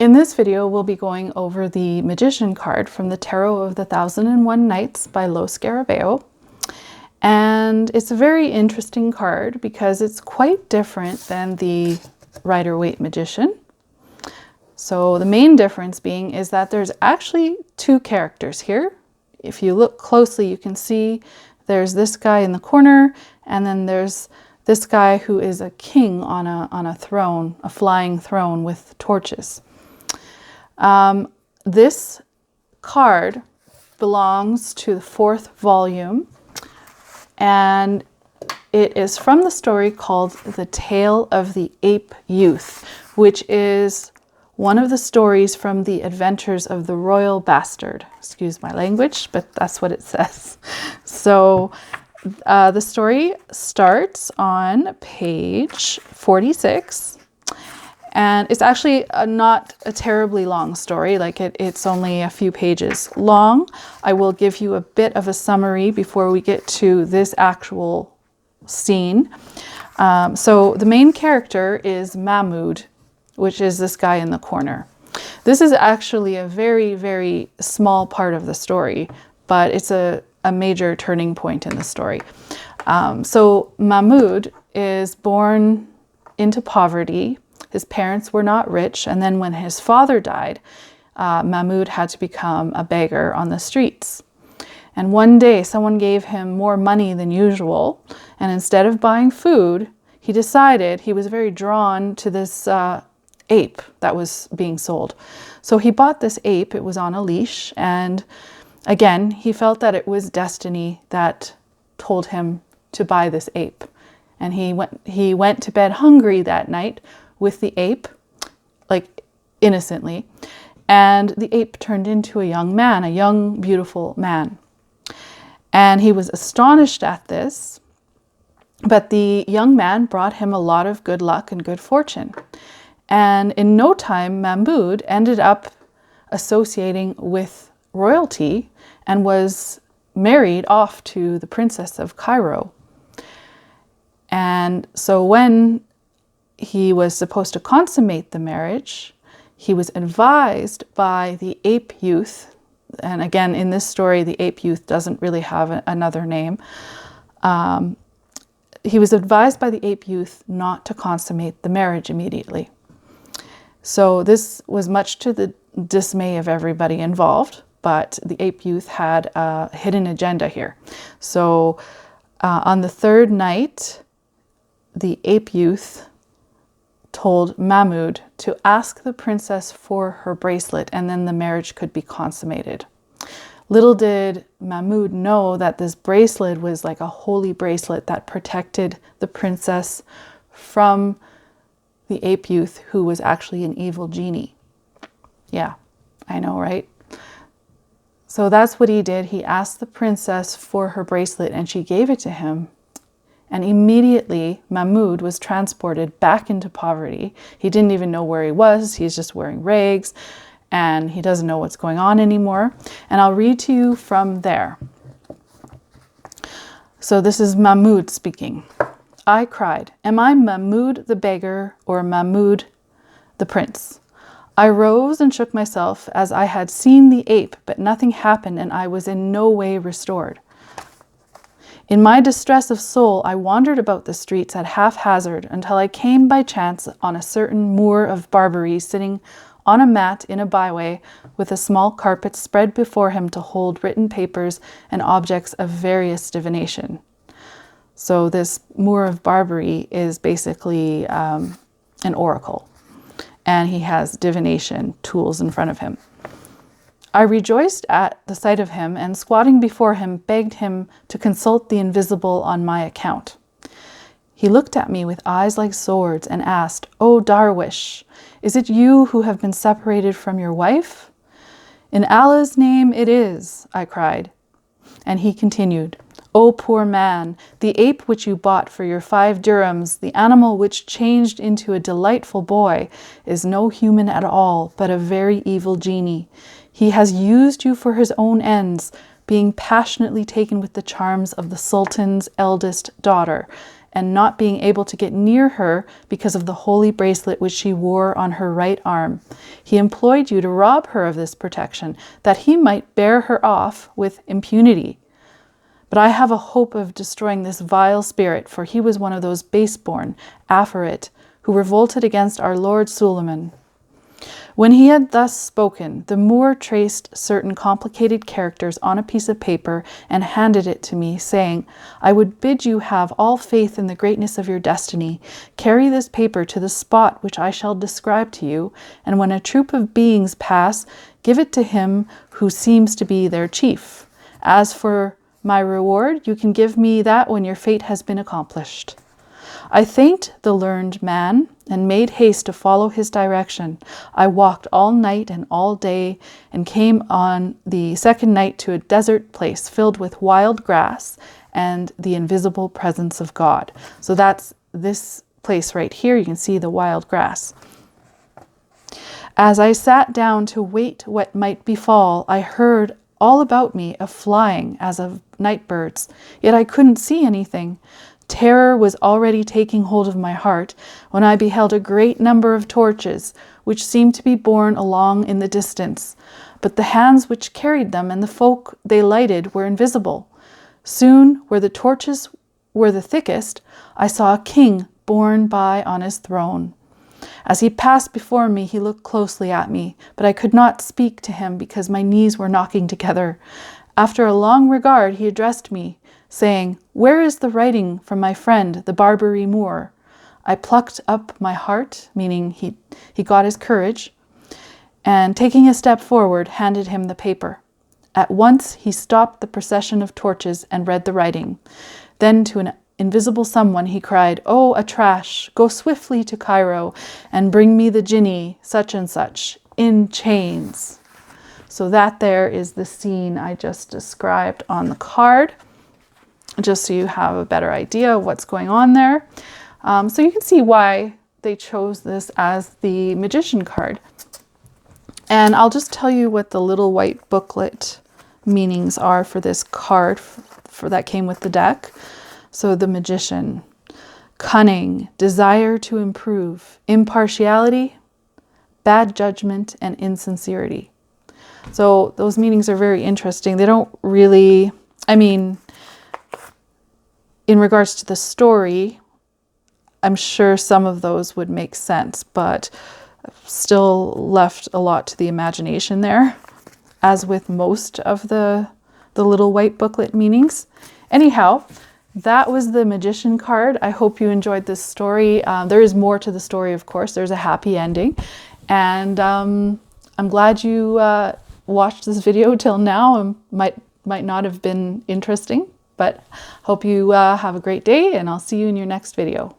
In this video, we'll be going over the Magician card from the Tarot of the Thousand and One Nights by Lo Scarabeo. And it's a very interesting card because it's quite different than the Rider-Waite Magician. So the main difference being is that there's actually two characters here. If you look closely, you can see there's this guy in the corner, and then there's this guy who is a king on a throne, a flying throne with torches. This card belongs to the fourth volume, and it is from the story called The Tale of the Ape Youth, which is one of the stories from the Adventures of the Royal Bastard. Excuse my language, but that's what it says. So the story starts on page 46. And it's actually not a terribly long story, like it's only a few pages long. I will give you a bit of a summary before we get to this actual scene. So the main character is Mahmoud, which is this guy in the corner. This is actually a very, very small part of the story, but it's a major turning point in the story. So Mahmoud is born into poverty. His parents were not rich, and then when his father died, Mahmoud had to become a beggar on the streets. And one day someone gave him more money than usual, and instead of buying food, he decided he was very drawn to this ape that was being sold. So he bought this ape. It was on a leash, and again, he felt that it was destiny that told him to buy this ape. And he went to bed hungry that night with the ape, like innocently, and the ape turned into a young man, a young, beautiful man. And he was astonished at this, but the young man brought him a lot of good luck and good fortune. And in no time, Mahmoud ended up associating with royalty and was married off to the Princess of Cairo. And so when he was supposed to consummate the marriage, he was advised by the ape youth, and again in this story the ape youth doesn't really have another name. He was advised by the ape youth not to consummate the marriage immediately. So this was much to the dismay of everybody involved, but the ape youth had a hidden agenda here. So on the third night, the ape youth told Mahmoud to ask the princess for her bracelet, and then the marriage could be consummated. Little did Mahmoud know that this bracelet was like a holy bracelet that protected the princess from the ape youth, who was actually an evil genie. Yeah, I know, right? So that's what he did. He asked the princess for her bracelet, and she gave it to him. And immediately, Mahmoud was transported back into poverty. He didn't even know where he was. He's just wearing rags, and he doesn't know what's going on anymore. And I'll read to you from there. So this is Mahmoud speaking. I cried, "Am I Mahmoud the beggar or Mahmoud the prince?" I rose and shook myself as I had seen the ape, but nothing happened, and I was in no way restored. In my distress of soul, I wandered about the streets at haphazard until I came by chance on a certain Moor of Barbary sitting on a mat in a byway with a small carpet spread before him to hold written papers and objects of various divination. So this Moor of Barbary is basically an oracle, and he has divination tools in front of him. I rejoiced at the sight of him, and squatting before him, begged him to consult the invisible on my account. He looked at me with eyes like swords and asked, "O Darwish, is it you who have been separated from your wife?" "In Allah's name it is," I cried. And he continued, "O poor man, the ape which you bought for your 5 dirhams, the animal which changed into a delightful boy, is no human at all, but a very evil genie. He has used you for his own ends, being passionately taken with the charms of the Sultan's eldest daughter, and not being able to get near her because of the holy bracelet which she wore on her right arm. He employed you to rob her of this protection, that he might bear her off with impunity. But I have a hope of destroying this vile spirit, for he was one of those base-born, Aphorit, who revolted against our Lord Suleiman. When he had thus spoken, the Moor traced certain complicated characters on a piece of paper and handed it to me, saying, I would bid you have all faith in the greatness of your destiny. Carry this paper to the spot which I shall describe to you, and when a troop of beings pass, give it to him who seems to be their chief. As for my reward, you can give me that when your fate has been accomplished. I thanked the learned man and made haste to follow his direction. I walked all night and all day and came on the second night to a desert place filled with wild grass and the invisible presence of God. So that's this place right here. You can see the wild grass. As I sat down to wait what might befall, I heard all about me a flying as of night birds, yet I couldn't see anything. Terror was already taking hold of my heart when I beheld a great number of torches, which seemed to be borne along in the distance. But the hands which carried them and the folk they lighted were invisible. Soon, where the torches were the thickest, I saw a king borne by on his throne. As he passed before me, he looked closely at me, but I could not speak to him because my knees were knocking together. After a long regard, he addressed me, saying, Where is the writing from my friend, the Barbary Moor? I plucked up my heart, meaning he got his courage, and taking a step forward, handed him the paper. At once he stopped the procession of torches and read the writing. Then to an invisible someone he cried, Oh, Atrash, go swiftly to Cairo and bring me the Jinni, such and such, in chains. So that there is the scene I just described on the card, just so you have a better idea of what's going on there. So you can see why they chose this as the magician card. And I'll just tell you what the little white booklet meanings are for this card for that came with the deck. So the magician, cunning, desire to improve, impartiality, bad judgment, and insincerity. So those meanings are very interesting. They don't really, in regards to the story, I'm sure some of those would make sense, but still left a lot to the imagination there, as with most of the little white booklet meanings. Anyhow, that was the magician card. I hope you enjoyed this story. There is more to the story, of course. There's a happy ending. And I'm glad you watched this video till now. It might not have been interesting, but hope you have a great day, and I'll see you in your next video.